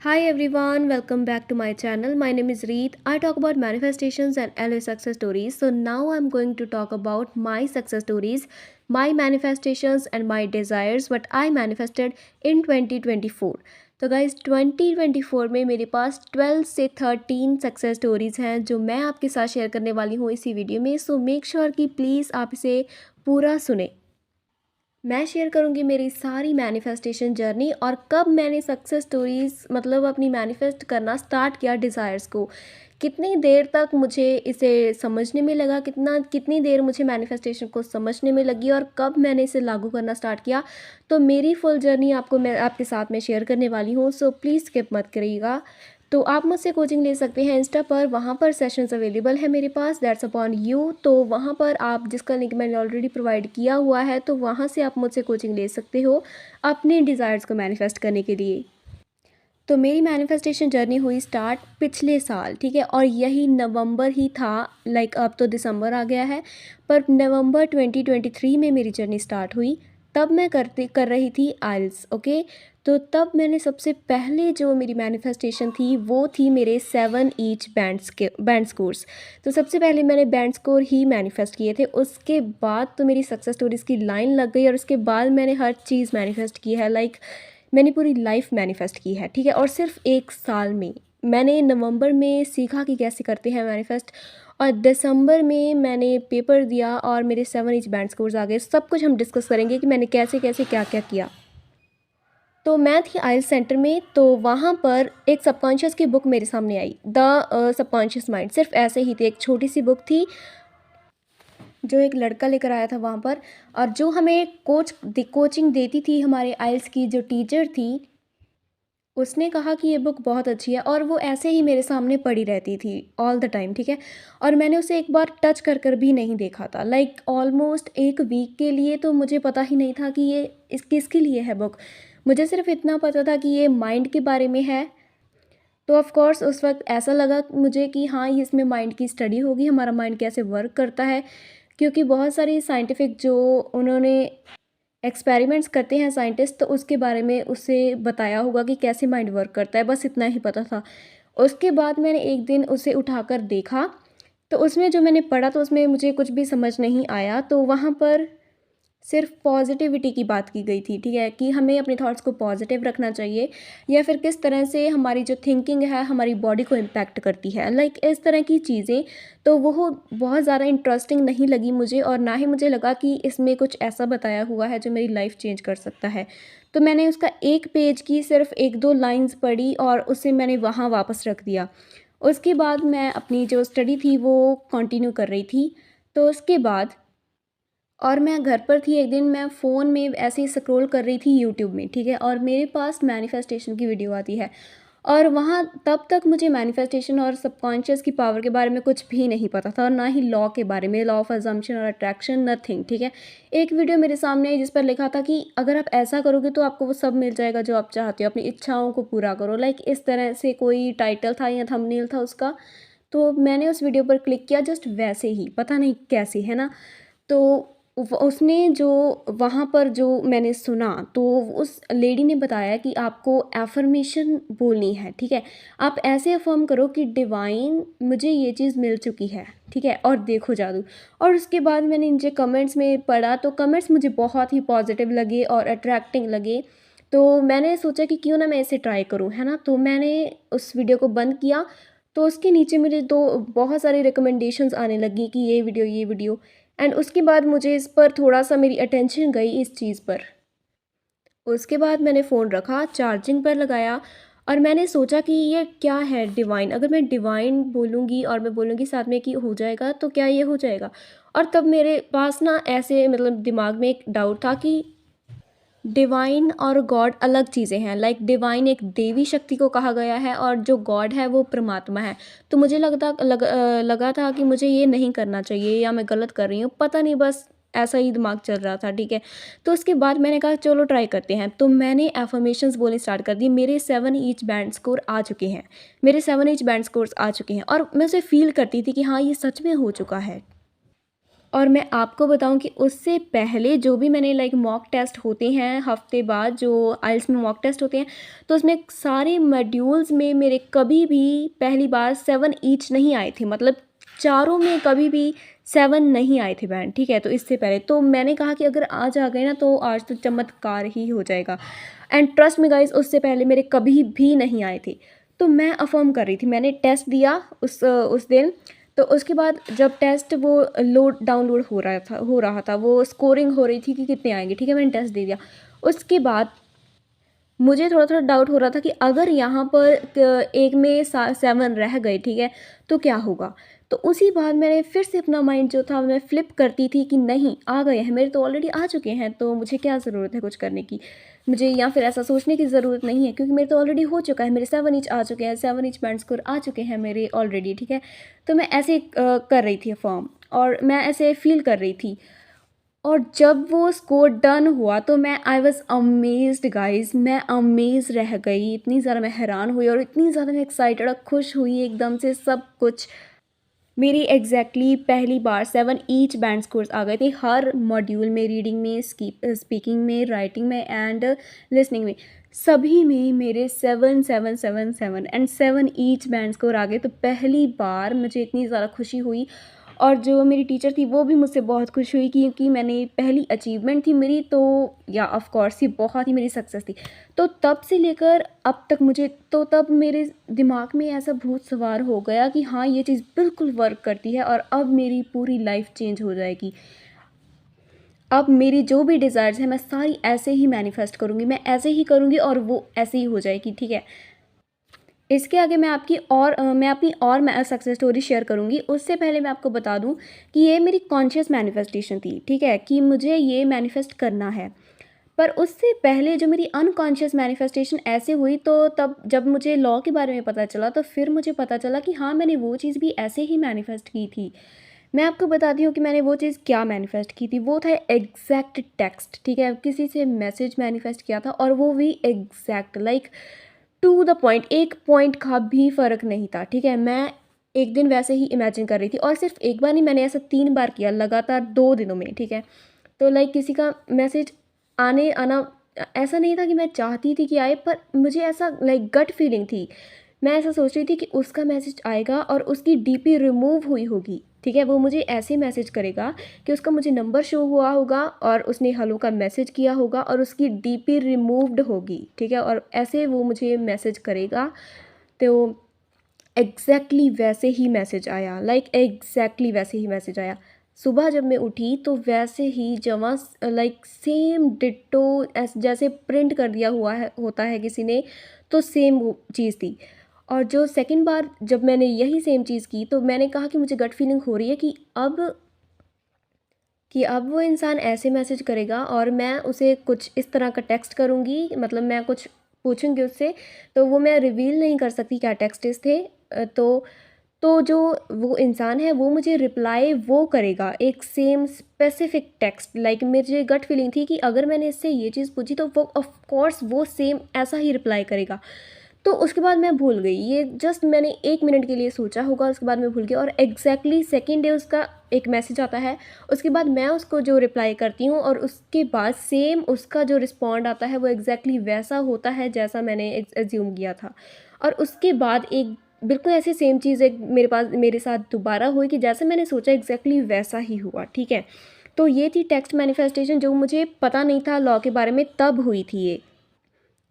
Hi everyone, welcome back to my channel. My name is Reet. I talk about manifestations and LA success stories. So now I'm going to talk about my success stories, my manifestations and my desires what I manifested in 2024. तो guys 2024 में मेरे पास 12 से 13 success stories हैं जो मैं आपके साथ share करने वाली हूँ इसी वीडियो में। सो मेक श्योर कि प्लीज़ आप इसे पूरा सुने। मैं शेयर करूँगी मेरी सारी मैनिफेस्टेशन जर्नी और कब मैंने सक्सेस स्टोरीज़ मतलब अपनी मैनिफेस्ट करना स्टार्ट किया डिज़ायर्स को। कितनी देर तक मुझे इसे समझने में लगा, कितनी देर मुझे मैनिफेस्टेशन को समझने में लगी और कब मैंने इसे लागू करना स्टार्ट किया। तो मेरी फुल जर्नी मैं आपके साथ में शेयर करने वाली हूँ। सो प्लीज़ स्किप मत करिएगा। तो आप मुझसे कोचिंग ले सकते हैं इंस्टा पर, वहाँ पर सेशंस अवेलेबल है मेरे पास, दैट्स अपॉन यू। तो वहाँ पर आप जिसका लिंक मैंने ऑलरेडी प्रोवाइड किया हुआ है, तो वहाँ से आप मुझसे कोचिंग ले सकते हो अपने डिज़ायर्स को मैनिफेस्ट करने के लिए। तो मेरी मैनिफेस्टेशन जर्नी हुई स्टार्ट पिछले साल, ठीक है, और यही नवंबर ही था। अब तो दिसंबर आ गया है, पर नवंबर 2023 में मेरी जर्नी स्टार्ट हुई। तब मैं कर रही थी आइल्स, ओके। तो तब मैंने सबसे पहले जो मेरी मैनिफेस्टेशन थी वो थी मेरे 7 ईच बैंड स्कोर्स। तो सबसे पहले मैंने बैंड स्कोर ही मैनिफेस्ट किए थे। उसके बाद तो मेरी सक्सेस स्टोरीज़ की लाइन लग गई और उसके बाद मैंने हर चीज़ मैनिफेस्ट की है। मैंने पूरी लाइफ मैनिफेस्ट की है, ठीक है। और सिर्फ एक साल में मैंने नवंबर में सीखा कि कैसे करते हैं मैनिफेस्ट, और दिसंबर में मैंने पेपर दिया और मेरे 7 इंच बैंड स्कोर्स आ गए। सब कुछ हम डिस्कस करेंगे कि मैंने कैसे कैसे क्या क्या किया। तो मैं थी आइल्स सेंटर में, तो वहाँ पर एक सबकॉन्शियस की बुक मेरे सामने आई, द सबकॉन्शियस माइंड। सिर्फ ऐसे ही थी, एक छोटी सी बुक थी जो एक लड़का लेकर आया था वहाँ पर। और जो हमें कोचिंग देती थी, हमारे आइल्स की जो टीचर थी, उसने कहा कि ये बुक बहुत अच्छी है, और वो ऐसे ही मेरे सामने पड़ी रहती थी ऑल द टाइम, ठीक है। और मैंने उसे एक बार टच कर भी नहीं देखा था। ऑलमोस्ट एक वीक के लिए तो मुझे पता ही नहीं था कि ये किसके लिए है बुक। मुझे सिर्फ इतना पता था कि ये माइंड के बारे में है। तो ऑफ कोर्स उस वक्त ऐसा लगा मुझे कि हाँ, ये इसमें माइंड की स्टडी होगी, हमारा माइंड कैसे वर्क करता है, क्योंकि बहुत सारी साइंटिफिक जो उन्होंने एक्सपेरिमेंट्स करते हैं साइंटिस्ट, तो उसके बारे में उसे बताया होगा कि कैसे माइंड वर्क करता है, बस इतना ही पता था। उसके बाद मैंने एक दिन उसे उठाकर देखा, तो उसमें जो मैंने पढ़ा तो उसमें मुझे कुछ भी समझ नहीं आया। तो वहाँ पर सिर्फ पॉजिटिविटी की बात की गई थी, ठीक है, कि हमें अपने थॉट्स को पॉजिटिव रखना चाहिए, या फिर किस तरह से हमारी जो थिंकिंग है हमारी बॉडी को इम्पैक्ट करती है, इस तरह की चीज़ें। तो वो बहुत ज़्यादा इंटरेस्टिंग नहीं लगी मुझे, और ना ही मुझे लगा कि इसमें कुछ ऐसा बताया हुआ है जो मेरी लाइफ चेंज कर सकता है। तो मैंने उसका एक पेज की सिर्फ एक दो लाइंस पढ़ी और उसे मैंने वहाँ वापस रख दिया। उसके बाद मैं अपनी जो स्टडी थी वो कंटिन्यू कर रही थी। तो उसके बाद और मैं घर पर थी, एक दिन मैं फ़ोन में ऐसे ही स्क्रॉल कर रही थी यूट्यूब में, ठीक है, और मेरे पास मैनिफेस्टेशन की वीडियो आती है। और वहाँ तब तक मुझे मैनिफेस्टेशन और सबकॉन्शियस की पावर के बारे में कुछ भी नहीं पता था, और ना ही लॉ के बारे में, लॉ ऑफ अजम्पशन और अट्रैक्शन, नथिंग, ठीक है। एक वीडियो मेरे सामने आई जिस पर लिखा था कि अगर आप ऐसा करोगे तो आपको वो सब मिल जाएगा जो आप चाहते हो, अपनी इच्छाओं को पूरा करो, इस तरह से कोई टाइटल था या थंबनेल था उसका। तो मैंने उस वीडियो पर क्लिक किया जस्ट वैसे ही, पता नहीं कैसे, है ना। तो उसने जो वहाँ पर जो मैंने सुना, तो उस लेडी ने बताया कि आपको एफर्मेशन बोलनी है, ठीक है। आप ऐसे अफर्म करो कि डिवाइन मुझे ये चीज़ मिल चुकी है, ठीक है, और देखो जादू। और उसके बाद मैंने इनके कमेंट्स में पढ़ा, तो कमेंट्स मुझे बहुत ही पॉजिटिव लगे और अट्रैक्टिंग लगे। तो मैंने सोचा कि क्यों ना मैं इसे ट्राई करूँ, है ना। तो मैंने उस वीडियो को बंद किया। तो उसके नीचे मुझे बहुत सारी रिकमेंडेशंस आने लगी कि ये वीडियो। एंड उसके बाद मुझे इस पर थोड़ा-सा मेरी अटेंशन गई इस चीज़ पर। उसके बाद मैंने फ़ोन रखा, चार्जिंग पर लगाया, और मैंने सोचा कि ये क्या है डिवाइन, अगर मैं डिवाइन बोलूँगी और मैं बोलूँगी साथ में कि हो जाएगा, तो क्या ये हो जाएगा? और तब मेरे पास ना ऐसे दिमाग में एक डाउट था कि डिवाइन और गॉड अलग चीज़ें हैं। डिवाइन एक देवी शक्ति को कहा गया है और जो गॉड है वो परमात्मा है। तो मुझे लगा था कि मुझे ये नहीं करना चाहिए, या मैं गलत कर रही हूँ, पता नहीं, बस ऐसा ही दिमाग चल रहा था, ठीक है। तो उसके बाद मैंने कहा चलो ट्राई करते हैं। तो मैंने एफर्मेशंस बोलनी स्टार्ट कर दी। मेरे 7 ईच बैंड स्कोर आ चुके हैं। मेरे 7 ईच बैंड स्कोर्स आ चुके हैं और मैं उसे फ़ील करती थी कि हाँ, ये सच में हो चुका है। और मैं आपको बताऊँ कि उससे पहले जो भी मैंने लाइक मॉक टेस्ट होते हैं हफ़्ते बाद, जो आइल्स में मॉक टेस्ट होते हैं, तो उसमें सारे मॉड्यूल्स में मेरे कभी भी पहली बार 7 ईच नहीं आए थे। मतलब चारों में कभी भी 7 नहीं आए थे बैंड, ठीक है? तो इससे पहले तो मैंने कहा कि अगर आज आ गए ना तो आज तो चमत्कार ही हो जाएगा। एंड ट्रस्ट मी गाइज़, उससे पहले मेरे कभी भी नहीं आए थे। तो मैं अफ़र्म कर रही थी, मैंने टेस्ट दिया उस दिन। तो उसके बाद जब टेस्ट वो डाउनलोड हो रहा था, वो स्कोरिंग हो रही थी कि कितने आएँगे, ठीक है? मैंने टेस्ट दे दिया। उसके बाद मुझे थोड़ा-थोड़ा डाउट हो रहा था कि अगर यहाँ पर एक में 7 रह गए, ठीक है? तो क्या होगा? तो उसी बाद मैंने फिर से अपना माइंड जो था मैं फ्लिप करती थी कि नहीं, आ गए हैं, मेरे तो ऑलरेडी आ चुके हैं, तो मुझे क्या ज़रूरत है कुछ करने की? मुझे या फिर ऐसा सोचने की ज़रूरत नहीं है, क्योंकि मेरे तो ऑलरेडी हो चुका है, मेरे 7 ईच आ चुके हैं, 7 ईच बैंड स्कोर आ चुके हैं मेरे ऑलरेडी, ठीक है? तो मैं ऐसे कर रही थी अफ़र्म, और मैं ऐसे फ़ील कर रही थी। और जब वो स्कोर डन हुआ तो मैं आई वाज़ अमेज़्ड गाइज़, मैं अमेज़ रह गई, इतनी ज़्यादा मैं हैरान हुई और इतनी ज़्यादा मैं एक्साइटेड और खुश हुई एकदम से सब कुछ। मेरी एग्जैक्टली पहली बार 7 ईच बैंड स्कोर्स आ गए थे हर मॉड्यूल में, रीडिंग में, स्पीकिंग में, राइटिंग में एंड लिसनिंग में। सभी में मेरे 7 7 7 7 एंड 7 ईच बैंड स्कोर आ गए। तो पहली बार मुझे इतनी ज़्यादा खुशी हुई, और जो मेरी टीचर थी वो भी मुझसे बहुत खुश हुई, क्योंकि मैंने पहली अचीवमेंट थी मेरी, तो या ऑफ कोर्स ये बहुत ही मेरी सक्सेस थी। तो तब से लेकर अब तक मुझे तो तब मेरे दिमाग में ऐसा भूत सवार हो गया कि हाँ, ये चीज़ बिल्कुल वर्क करती है और अब मेरी पूरी लाइफ चेंज हो जाएगी। अब मेरी जो भी डिज़ायर्स हैं मैं सारी ऐसे ही मैनिफेस्ट करूँगी, मैं ऐसे ही करूँगी और वो ऐसे ही हो जाएगी, ठीक है? इसके आगे मैं अपनी और मैं सक्सेस स्टोरी शेयर करूँगी। उससे पहले मैं आपको बता दूँ कि ये मेरी कॉन्शियस मैनिफेस्टेशन थी, ठीक है? कि मुझे ये मैनिफेस्ट करना है। पर उससे पहले जो मेरी अनकॉन्शियस मैनिफेस्टेशन ऐसे हुई, तो तब जब मुझे लॉ के बारे में पता चला तो फिर मुझे पता चला कि हाँ, मैंने वो चीज़ भी ऐसे ही मैनिफेस्ट की थी। मैं आपको बताती हूँ कि मैंने वो चीज़ क्या मैनिफेस्ट की थी। वो था एग्जैक्ट टेक्स्ट, ठीक है? किसी से मैसेज मैनिफेस्ट किया था, और वो भी exact like to the point, एक पॉइंट का भी फ़र्क नहीं था, ठीक है? मैं एक दिन वैसे ही इमेजिन कर रही थी, और सिर्फ एक बार नहीं, मैंने ऐसा 3 बार किया लगातार 2 दिनों में, ठीक है? तो लाइक किसी का मैसेज आना ऐसा नहीं था कि मैं चाहती थी कि आए, पर मुझे ऐसा लाइक गट फीलिंग थी। मैं ऐसा सोच रही थी कि उसका मैसेज आएगा और उसकी डीपी रिमूव हुई होगी, ठीक है? वो मुझे ऐसे मैसेज करेगा कि उसका मुझे नंबर शो हुआ होगा और उसने हेलो का मैसेज किया होगा और उसकी डीपी रिमूव्ड होगी, ठीक है? और ऐसे वो मुझे मैसेज करेगा। तो एग्जैक्टली वैसे ही मैसेज आया, लाइक एग्जैक्टली वैसे ही मैसेज आया। सुबह जब मैं उठी तो वैसे ही जमा लाइक सेम डिट्टो, जैसे प्रिंट कर दिया हुआ है होता है किसी ने, तो सेम वो चीज़ थी। और जो सेकंड बार जब मैंने यही सेम चीज़ की, तो मैंने कहा कि मुझे गट फीलिंग हो रही है कि अब वो इंसान ऐसे मैसेज करेगा और मैं उसे कुछ इस तरह का टेक्स्ट करूँगी, मतलब मैं कुछ पूछूँगी उससे, तो वो मैं रिवील नहीं कर सकती क्या टेक्स्टेस थे। तो जो वो इंसान है वो मुझे रिप्लाई वो करेगा एक सेम स्पेसिफिक टेक्स्ट। लाइक मुझे गट फीलिंग थी कि अगर मैंने इससे ये चीज़ पूछी तो वो ऑफ कोर्स वो सेम ऐसा ही रिप्लाई करेगा। तो उसके बाद मैं भूल गई, ये जस्ट मैंने 1 मिनट के लिए सोचा होगा, उसके बाद मैं भूल गई, और एग्जैक्टली सेकेंड डे उसका एक मैसेज आता है। उसके बाद मैं उसको जो रिप्लाई करती हूँ और उसके बाद सेम उसका जो रिस्पॉन्ड आता है वो एग्जैक्टली वैसा होता है जैसा मैंने एज्यूम किया था। और उसके बाद एक बिल्कुल ऐसे सेम चीज़ एक मेरे साथ दोबारा हुई कि जैसे मैंने सोचा एग्जैक्टली वैसा ही हुआ, ठीक है? तो ये थी टेक्स्ट मैनिफेस्टेशन, जो मुझे पता नहीं था लॉ के बारे में, तब हुई थी ये।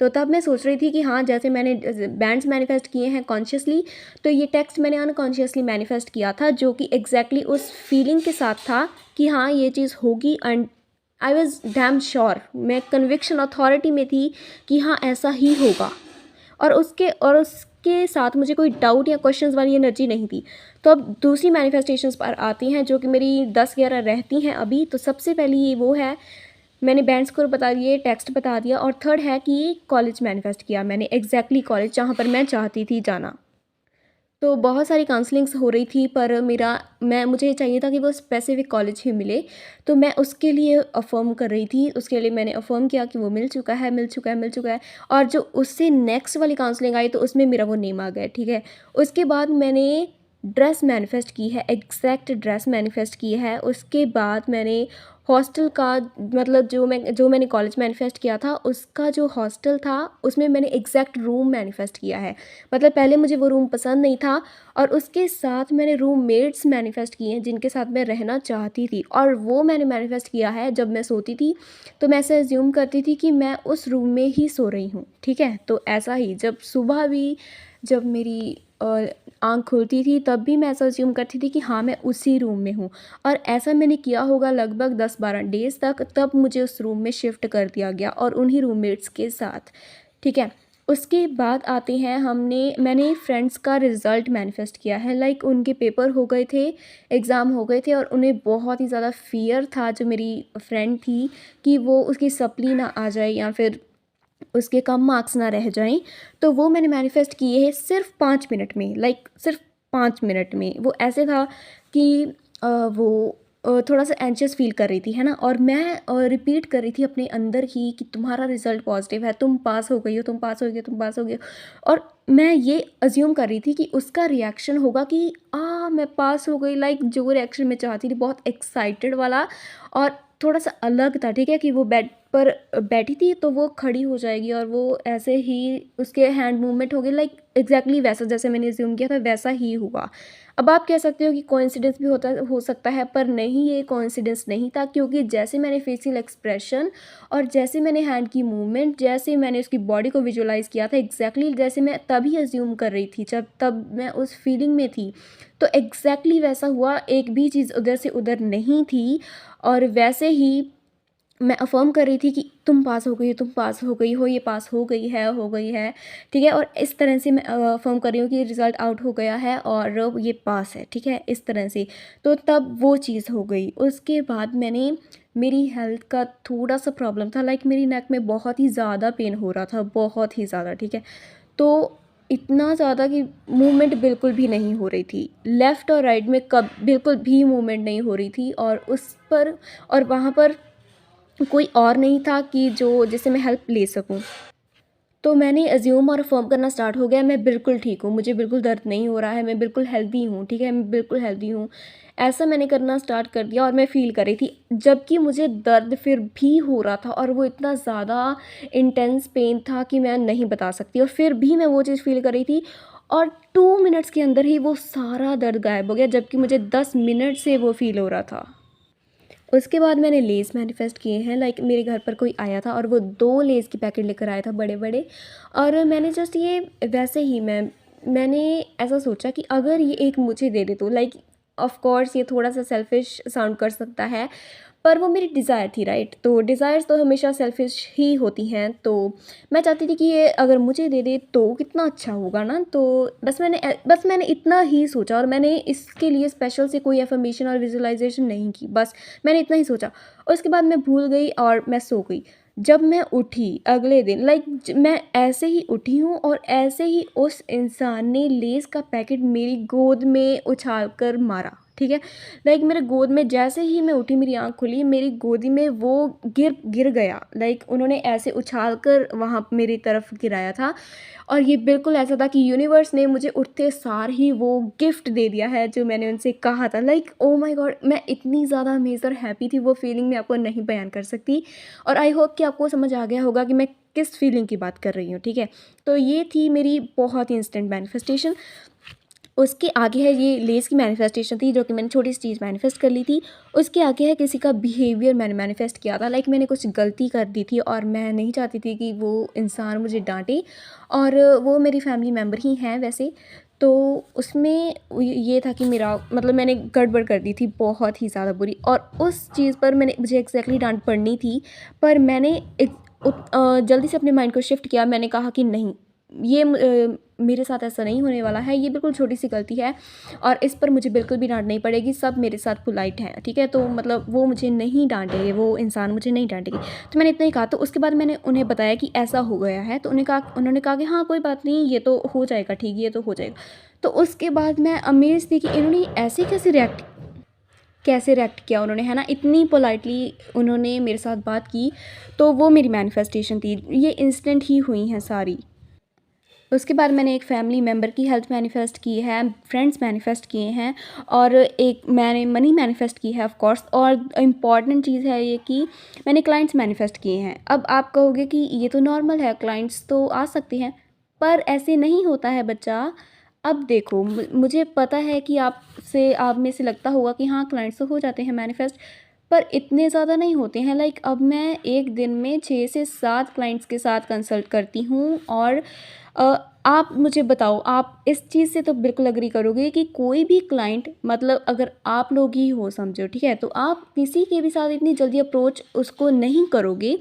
तो तब मैं सोच रही थी कि हाँ, जैसे मैंने बैंड्स मैनिफेस्ट किए हैं कॉन्शियसली, तो ये टेक्स्ट मैंने अनकॉन्शियसली मैनिफेस्ट किया था, जो कि एग्जैक्टली उस फीलिंग के साथ था कि हाँ, ये चीज़ होगी। And I was damn sure, मैं कन्विक्शन अथॉरिटी में थी कि हाँ, ऐसा ही होगा। और उसके साथ मुझे कोई डाउट या क्वेश्चंस वाली एनर्जी नहीं थी। तो अब दूसरी मैनिफेस्टेशंस पर आती हैं, जो कि मेरी 10-11 रहती हैं अभी। तो सबसे पहली ये वो है, मैंने बैंड स्कोर बता दिए, टेक्स्ट बता दिया, और थर्ड है कि कॉलेज मैनिफेस्ट किया मैंने, एग्जैक्टली कॉलेज जहाँ पर मैं चाहती थी जाना। तो बहुत सारी काउंसलिंग्स हो रही थी, पर मुझे चाहिए था कि वो स्पेसिफिक कॉलेज ही मिले। तो मैं उसके लिए अफ़र्म कर रही थी, उसके लिए मैंने अफ़र्म किया कि वो मिल चुका है, मिल चुका है, मिल चुका है। और जो उससे नेक्स्ट वाली काउंसलिंग आई तो उसमें मेरा वो नेम आ गया, ठीक है? उसके बाद मैंने ड्रेस मैनिफेस्ट की है, एग्जैक्ट ड्रेस मैनिफेस्ट की है। उसके बाद मैंने हॉस्टल का, मतलब जो मैंने कॉलेज मैनिफेस्ट किया था उसका जो हॉस्टल था उसमें मैंने एग्जैक्ट रूम मैनिफेस्ट किया है। मतलब पहले मुझे वो रूम पसंद नहीं था, और उसके साथ मैंने रूममेट्स मैनिफेस्ट किए हैं जिनके साथ मैं रहना चाहती थी, और वो मैंने मैनिफेस्ट किया है जब मैं सोती थी तो मैं ऐसे एज्यूम करती थी कि मैं उस रूम में ही सो रही हूँ, ठीक है। तो ऐसा ही जब सुबह भी, जब मेरी आँख खुलती थी तब भी मैं ऐसा अज्यूम करती थी कि हाँ मैं उसी रूम में हूँ, और ऐसा मैंने किया होगा लगभग 10-12 डेज़ तक। तब मुझे उस रूम में शिफ्ट कर दिया गया और उन्हीं रूममेट्स के साथ, ठीक है। उसके बाद आते हैं, मैंने फ्रेंड्स का रिज़ल्ट मैनिफेस्ट किया है। लाइक उनके पेपर हो गए थे, एग्ज़ाम हो गए थे, और उन्हें बहुत ही ज़्यादा फ़ियर था, जो मेरी फ्रेंड थी, कि वो उसकी सप्ली ना आ जाए या फिर उसके कम मार्क्स ना रह जाएं। तो वो मैंने मैनिफेस्ट किए हैं सिर्फ 5 मिनट में, लाइक सिर्फ 5 मिनट में। वो ऐसे था कि वो थोड़ा सा एंशियस फील कर रही थी, है ना, और मैं रिपीट कर रही थी अपने अंदर ही कि तुम्हारा रिजल्ट पॉजिटिव है, तुम पास हो गई हो, तुम पास हो गई हो, तुम पास हो गई हो। और मैं ये अज्यूम कर रही थी कि उसका रिएक्शन होगा कि मैं पास हो गई, लाइक जो रिएक्शन मैं चाहती थी, बहुत एक्साइटेड वाला, और थोड़ा सा अलग था, ठीक है, कि वो बेड पर बैठी थी तो वो खड़ी हो जाएगी और वो ऐसे ही उसके हैंड मूवमेंट हो गई, लाइक एग्जैक्टली वैसा जैसे मैंने अज्यूम किया था वैसा ही हुआ। अब आप कह सकते हो कि कोइंसिडेंस भी हो सकता है, पर नहीं, ये कोइंसिडेंस नहीं था, क्योंकि जैसे मैंने फेशियल एक्सप्रेशन और जैसे मैंने हैंड की मूवमेंट, जैसे मैंने उसकी बॉडी को विजुअलाइज़ किया था, एग्जैक्टली जैसे मैं तभी अज्यूम कर रही थी, जब तब मैं उस फीलिंग में थी, तो एग्जैक्टली वैसा हुआ। एक भी चीज़ उधर से उधर नहीं थी, और वैसे ही मैं अफ़र्म कर रही थी कि तुम पास हो गई हो, तुम पास हो गई हो, ये पास हो गई है, ठीक है। और इस तरह से मैं अफ़र्म कर रही हूँ कि रिज़ल्ट आउट हो गया है और ये पास है, ठीक है, इस तरह से। तो तब वो चीज़ हो गई। उसके बाद मेरी हेल्थ का थोड़ा सा प्रॉब्लम था, लाइक मेरी नेक में बहुत ही ज़्यादा पेन हो रहा था, बहुत ही ज़्यादा, ठीक है। तो इतना ज़्यादा कि मूवमेंट बिल्कुल भी नहीं हो रही थी, लेफ़्ट और राइट में कब बिल्कुल भी मूवमेंट नहीं हो रही थी, और उस पर और वहाँ पर कोई और नहीं था कि जिससे मैं हेल्प ले सकूं। तो मैंने अज्यूम और अफर्म करना स्टार्ट हो गया, मैं बिल्कुल ठीक हूँ, मुझे बिल्कुल दर्द नहीं हो रहा है, मैं बिल्कुल हेल्दी हूँ, ठीक है, मैं बिल्कुल हेल्दी हूँ। ऐसा मैंने करना स्टार्ट कर दिया, और मैं फ़ील कर रही थी, जबकि मुझे दर्द फिर भी हो रहा था, और वो इतना ज़्यादा इंटेंस पेन था कि मैं नहीं बता सकती, और फिर भी मैं वो चीज़ फ़ील कर रही थी, और 2 मिनट्स के अंदर ही वो सारा दर्द गायब हो गया, जबकि मुझे 10 मिनट से वो फ़ील हो रहा था। उसके बाद मैंने लेज़ मैनिफेस्ट किए हैं। लाइक मेरे घर पर कोई आया था और वो 2 लेज़ के पैकेट लेकर आया था बड़े बड़े, और मैंने जस्ट ये वैसे ही मैंने ऐसा सोचा कि अगर ये एक मुझे दे दे, तो लाइक ऑफ कोर्स ये थोड़ा सा सेल्फिश साउंड कर सकता है, पर वो मेरी डिज़ायर थी, राइट। तो डिज़ायर्स तो हमेशा सेल्फिश ही होती हैं, तो मैं चाहती थी कि ये अगर मुझे दे दे तो कितना अच्छा होगा ना। तो बस मैंने इतना ही सोचा, और मैंने इसके लिए स्पेशल से कोई एफर्मेशन और विजुअलाइजेशन नहीं की, बस मैंने इतना ही सोचा। और उसके बाद मैं भूल गई और मैं सो गई। जब मैं उठी अगले दिन, लाइक मैं ऐसे ही उठी हूँ, और ऐसे ही उस इंसान ने लेस का पैकेट मेरी गोद में उछाल कर मारा, ठीक है। लाइक मेरे गोद में, जैसे ही मैं उठी, मेरी आँख खुली, मेरी गोदी में वो गिर गिर गया। लाइक उन्होंने ऐसे उछाल कर वहाँ मेरी तरफ गिराया था, और ये बिल्कुल ऐसा था कि यूनिवर्स ने मुझे उठते सार ही वो गिफ्ट दे दिया है जो मैंने उनसे कहा था। लाइक ओ माय गॉड, मैं इतनी ज़्यादा अमेज़ और हैप्पी थी, वो फीलिंग मैं आपको नहीं बयान कर सकती। और आई होप कि आपको समझ आ गया होगा कि मैं किस फीलिंग की बात कर रही हूँ, ठीक है। तो ये थी मेरी बहुत ही इंस्टेंट मैनिफेस्टेशन। उसके आगे है, ये लेज़ की मैनिफेस्टेशन थी जो कि मैंने छोटी सी चीज़ मैनिफेस्ट कर ली थी। उसके आगे है किसी का बिहेवियर मैंने मैनिफेस्ट किया था। लाइक मैंने कुछ गलती कर दी थी, और मैं नहीं चाहती थी कि वो इंसान मुझे डांटे, और वो मेरी फैमिली मेम्बर ही हैं वैसे। तो उसमें ये था कि मेरा मतलब मैंने गड़बड़ कर दी थी बहुत ही ज़्यादा बुरी, और उस चीज़ पर मुझे एग्जैक्टली डांट पड़नी थी, पर मैंने जल्दी से अपने माइंड को शिफ्ट किया। मैंने कहा कि नहीं, ये मेरे साथ ऐसा नहीं होने वाला है, ये बिल्कुल छोटी सी गलती है, और इस पर मुझे बिल्कुल भी डांट नहीं पड़ेगी, सब मेरे साथ पोलाइट हैं, ठीक है। तो मतलब वो मुझे नहीं डांटेंगे, वो इंसान मुझे नहीं डांटेगी। तो मैंने इतना ही कहा। तो उसके बाद मैंने उन्हें बताया कि ऐसा हो गया है, तो उन्होंने कहा कि हाँ कोई बात नहीं, ये तो हो जाएगा ठीक, ये तो हो जाएगा। तो उसके बाद मैं अमेज़ थी कि इन्होंने ऐसे कैसे रिएक्ट किया उन्होंने, है ना, इतनी पोलाइटली उन्होंने मेरे साथ बात की। तो वो मेरी मैनिफेस्टेशन थी, ये इंस्टेंट ही हुई हैं सारी। उसके बाद मैंने एक फैमिली मेम्बर की हेल्थ मैनिफेस्ट की है, फ्रेंड्स मैनिफेस्ट किए हैं, और एक मैंने मनी मैनिफेस्ट की है ऑफ कोर्स, और इम्पॉर्टेंट चीज़ है ये कि मैंने क्लाइंट्स मैनिफेस्ट किए हैं। अब आप कहोगे कि ये तो नॉर्मल है, क्लाइंट्स तो आ सकते हैं, पर ऐसे नहीं होता है बच्चा। अब देखो, मुझे पता है कि आप में से लगता होगा कि हाँ, क्लाइंट्स तो हो जाते हैं मैनिफेस्ट, पर इतने ज़्यादा नहीं होते हैं। लाइक अब मैं एक दिन में 6 से 7 क्लाइंट्स के साथ कंसल्ट करती हूँ, और अ, आप मुझे बताओ, आप इस चीज़ से तो बिल्कुल एग्री करोगे कि कोई भी क्लाइंट, मतलब अगर आप लोग ही हो समझो, ठीक है, तो आप किसी के भी साथ इतनी जल्दी अप्रोच उसको नहीं करोगे।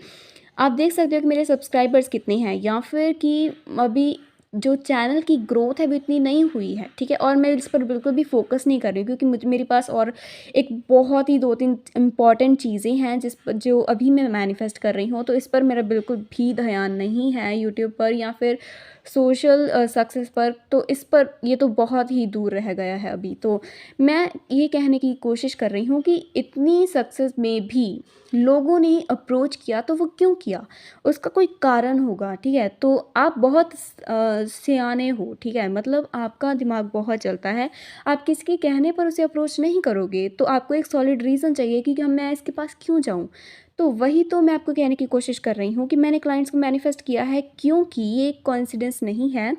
आप देख सकते हो कि मेरे सब्सक्राइबर्स कितने हैं, या फिर कि अभी जो चैनल की ग्रोथ है वो इतनी नहीं हुई है, ठीक है, और मैं इस पर बिल्कुल भी फोकस नहीं कर रही हूँ, क्योंकि मेरे पास और एक बहुत ही 2-3 इम्पॉर्टेंट चीज़ें हैं जो अभी मैं मैनिफेस्ट कर रही हूँ, तो इस पर मेरा बिल्कुल भी ध्यान नहीं है यूट्यूब पर या फिर सोशल सक्सेस पर। तो इस पर ये तो बहुत ही दूर रह गया है अभी। तो मैं ये कहने की कोशिश कर रही हूँ कि इतनी सक्सेस में भी लोगों ने अप्रोच किया, तो वो क्यों किया? उसका कोई कारण होगा, ठीक है? तो आप बहुत सयाने हो, ठीक है? मतलब आपका दिमाग बहुत चलता है। आप किसी के कहने पर उसे अप्रोच नहीं करोगे, तो आपको एक सॉलिड रीज़न चाहिए कि मैं इसके पास क्यों जाऊँ? तो वही तो मैं आपको कहने की कोशिश कर रही हूँ कि मैंने क्लाइंट्स को मैनिफेस्ट किया है, क्योंकि ये एक कोइंसिडेंस नहीं है।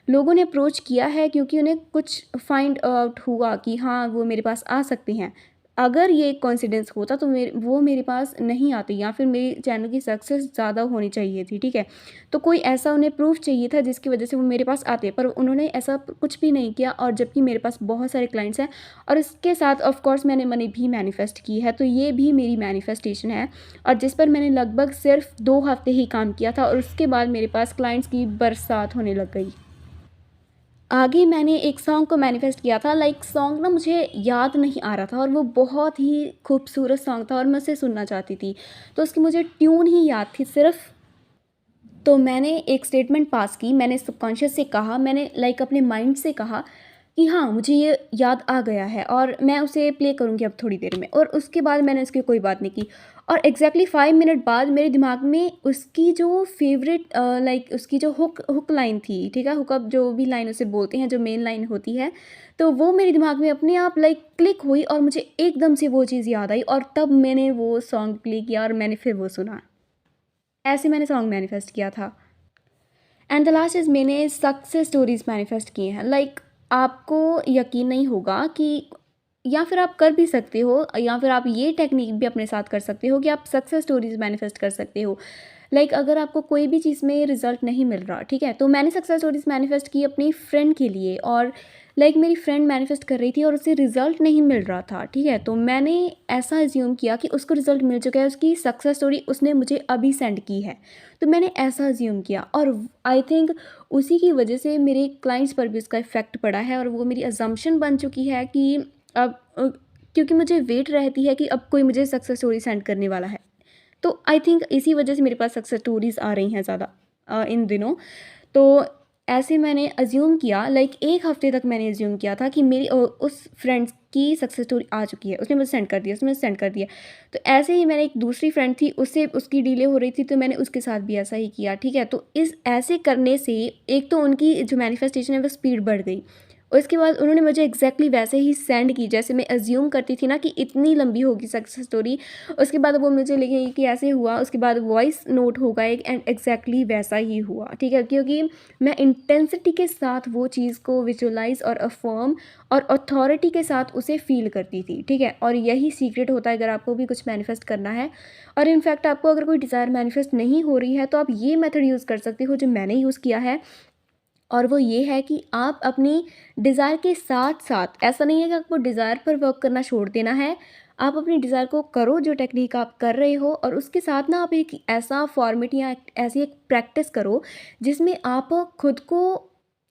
लोगों ने अप्रोच किया है क्योंकि उन्हें कुछ फाइंड आउट हुआ कि हाँ, वो मेरे पास आ सकते हैं। अगर ये एक कोइंसिडेंस होता तो वो मेरे पास नहीं आते, या फिर मेरे चैनल की सक्सेस ज़्यादा होनी चाहिए थी, ठीक है? तो कोई ऐसा उन्हें प्रूफ़ चाहिए था जिसकी वजह से वो मेरे पास आते, पर उन्होंने ऐसा कुछ भी नहीं किया, और जबकि मेरे पास बहुत सारे क्लाइंट्स हैं, और इसके साथ ऑफ़ कोर्स मैंने मनी भी मैनिफेस्ट की है, तो ये भी मेरी मैनिफेस्टेशन है, और जिस पर मैंने लगभग सिर्फ 2 हफ़्ते ही काम किया था, और उसके बाद मेरे पास क्लाइंट्स की बरसात होने लग गई। आगे मैंने एक सॉन्ग को मैनिफेस्ट किया था, लाइक सॉन्ग ना मुझे याद नहीं आ रहा था, और वो बहुत ही खूबसूरत सॉन्ग था और मैं उसे सुनना चाहती थी। तो उसकी मुझे ट्यून ही याद थी सिर्फ़। तो मैंने एक स्टेटमेंट पास की, मैंने सबकॉन्शियस से कहा, मैंने लाइक अपने माइंड से कहा कि हाँ, मुझे ये याद आ गया है और मैं उसे प्ले करूँगी अब थोड़ी देर में, और उसके बाद मैंने उसकी कोई बात नहीं की, और एग्ज़ैक्टली 5 मिनट बाद मेरे दिमाग में उसकी जो फ़ेवरेट लाइक उसकी जो हुक लाइन थी, ठीक है? हुक अप जो भी लाइन उसे बोलते हैं, जो मेन लाइन होती है, तो वो मेरे दिमाग में अपने आप लाइक क्लिक हुई, और मुझे एकदम से वो चीज़ याद आई, और तब मैंने वो सॉन्ग प्ले किया और मैंने फिर वो सुना। ऐसे मैंने सॉन्ग मैनिफेस्ट किया था। एंड द लास्ट इज़ मैंने सक्सेस स्टोरीज़ मैनिफेस्ट किए हैं। लाइक आपको यकीन नहीं होगा कि, या फिर आप कर भी सकते हो, या फिर आप ये टेक्निक भी अपने साथ कर सकते हो कि आप सक्सेस स्टोरीज़ मैनिफेस्ट कर सकते हो। लाइक अगर आपको कोई भी चीज़ में रिज़ल्ट नहीं मिल रहा, ठीक है? तो मैंने सक्सेस स्टोरीज़ मैनिफेस्ट की अपनी फ्रेंड के लिए, और लाइक मेरी फ्रेंड मैनिफेस्ट कर रही थी और उसे रिज़ल्ट नहीं मिल रहा था, ठीक है? तो मैंने ऐसा अज़्यूम किया कि उसको रिज़ल्ट मिल चुका है, उसकी सक्सेस स्टोरी उसने मुझे अभी सेंड की है। तो मैंने ऐसा अज़्यूम किया, और आई थिंक उसी की वजह से मेरे क्लाइंट्स पर भी उसका इफ़ेक्ट पड़ा है, और वो मेरी अज़म्पशन बन चुकी है कि अब क्योंकि मुझे वेट रहती है कि अब कोई मुझे सक्सेस स्टोरी सेंड करने वाला है। तो आई थिंक इसी वजह से मेरे पास सक्सेस स्टोरीज़ आ रही हैं ज़्यादा इन दिनों। तो ऐसे मैंने अज़्यूम किया, लाइक 1 हफ़्ते तक मैंने अज़्यूम किया था कि मेरी उस फ्रेंड्स की सक्सेस स्टोरी आ चुकी है, उसने मुझे सेंड कर दिया, उसने मुझे सेंड कर दिया। तो ऐसे ही मैंने एक दूसरी फ्रेंड थी, उससे उसकी डिले हो रही थी, तो मैंने उसके साथ भी ऐसा ही किया, ठीक है? तो इस ऐसे करने से एक तो उनकी जो मैनिफेस्टेशन है वो स्पीड बढ़ गई। उसके बाद उन्होंने मुझे एग्ज़ैक्टली वैसे ही सेंड की जैसे मैं अज़्यूम करती थी ना कि इतनी लंबी होगी सक्सेस स्टोरी। उसके बाद वो मुझे लिखेगी कि ऐसे हुआ, उसके बाद वॉइस नोट होगा एक, एंड एग्ज़ैक्टली वैसा ही हुआ, ठीक है? क्योंकि मैं इंटेंसिटी के साथ वो चीज़ को विजुअलाइज़ और अफ़र्म और अथॉरिटी के साथ उसे फ़ील करती थी, ठीक है? और यही सीक्रेट होता है अगर आपको भी कुछ मैनिफेस्ट करना है। और इनफैक्ट आपको अगर कोई डिज़ायर मैनिफेस्ट नहीं हो रही है, तो आप ये मेथड यूज़ कर सकते हो जो मैंने यूज़ किया है, और वो ये है कि आप अपनी डिज़ायर के साथ-साथ, ऐसा नहीं है कि आपको डिज़ायर पर वर्क करना छोड़ देना है। आप अपनी डिज़ायर को करो जो टेक्नीक आप कर रहे हो, और उसके साथ ना आप एक ऐसा फॉर्मेट या ऐसी एक प्रैक्टिस करो जिसमें आप खुद को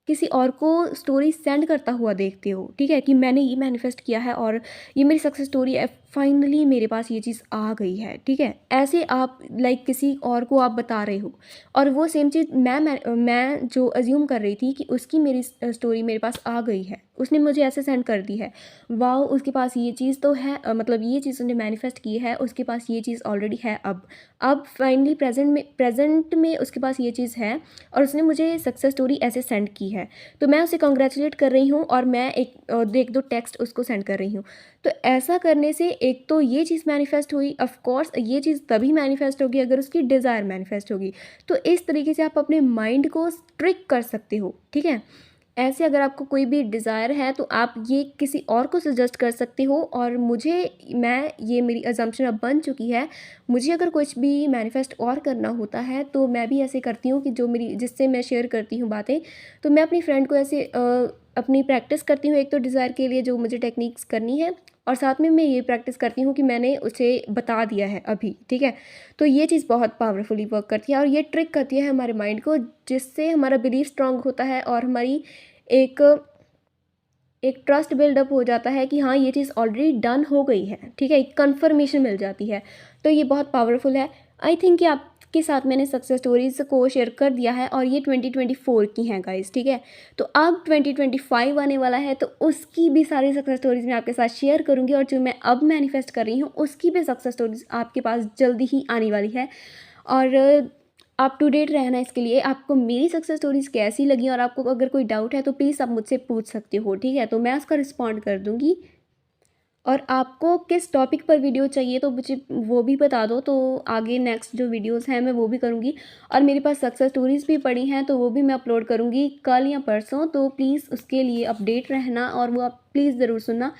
किसी और को स्टोरी सेंड करता हुआ देखते हो, ठीक है? कि मैंने ये मैनिफेस्ट किया है और ये मेरी सक्सेस स्टोरी है। फाइनली मेरे पास ये चीज़ आ गई है, ठीक है। ऐसे आप लाइक किसी और को आप बता रहे हो और वो सेम चीज़ मैं जो अज्यूम कर रही थी कि उसकी मेरी स्टोरी मेरे पास आ गई है, उसने मुझे ऐसे सेंड कर दी है, वाओ उसके पास ये चीज़ तो है, मतलब ये चीज़ उसने मैनिफेस्ट की है, उसके पास ये चीज़ ऑलरेडी है। अब फाइनली प्रेजेंट में उसके पास ये चीज़ है और उसने मुझे सक्सेस स्टोरी ऐसे सेंड की है। तो मैं उसे कॉन्ग्रेचुलेट कर रही हूँ और मैं एक दो टेक्स्ट उसको सेंड कर रही हूँ। तो ऐसा करने से एक तो ये चीज़ मैनिफेस्ट हुई, ऑफ कोर्स ये चीज़ तभी मैनिफेस्ट होगी अगर उसकी डिज़ायर मैनिफेस्ट होगी। तो इस तरीके से आप अपने माइंड को ट्रिक कर सकते हो, ठीक है। ऐसे अगर आपको कोई भी डिज़ायर है तो आप ये किसी और को सजेस्ट कर सकते हो। और ये मेरी अजम्पशन अब बन चुकी है, मुझे अगर कुछ भी मैनिफेस्ट और करना होता है तो मैं भी ऐसे करती हूँ कि जिससे मैं शेयर करती हूँ बातें, तो मैं अपनी फ्रेंड को ऐसे अपनी प्रैक्टिस करती हूँ एक तो डिज़ायर के लिए जो मुझे टेक्निक्स करनी है, और साथ में मैं ये प्रैक्टिस करती हूँ कि मैंने उसे बता दिया है अभी, ठीक है। तो ये चीज़ बहुत पावरफुली वर्क करती है और ये ट्रिक करती है हमारे माइंड को, जिससे हमारा बिलीफ स्ट्रांग होता है और हमारी एक एक ट्रस्ट बिल्डअप हो जाता है कि हाँ ये चीज़ ऑलरेडी डन हो गई है, ठीक है, एक कन्फर्मेशन मिल जाती है। तो ये बहुत पावरफुल है। आई थिंक कि आपके साथ मैंने सक्सेस स्टोरीज़ को शेयर कर दिया है और ये 2024 की हैं गाइस, ठीक है। तो अब 2025 आने वाला है तो उसकी भी सारी सक्सेस स्टोरीज़ मैं आपके साथ शेयर करूँगी और जो मैं अब मैनिफेस्ट कर रही हूँ उसकी भी सक्सेस स्टोरीज़ आपके पास जल्दी ही आने वाली है। और अप टू डेट रहना, इसके लिए आपको मेरी सक्सेस स्टोरीज़ कैसी लगी और आपको अगर कोई डाउट है तो प्लीज़ आप मुझसे पूछ सकते हो, ठीक है। तो मैं उसका रिस्पॉन्ड कर दूँगी। और आपको किस टॉपिक पर वीडियो चाहिए तो मुझे वो भी बता दो, तो आगे नेक्स्ट जो वीडियोस हैं मैं वो भी करूँगी। और मेरे पास सक्सेस स्टोरीज़ भी पड़ी हैं तो वो भी मैं अपलोड करूँगी कल या परसों, तो प्लीज़ उसके लिए अपडेट रहना और वो आप प्लीज़ ज़रूर सुनना।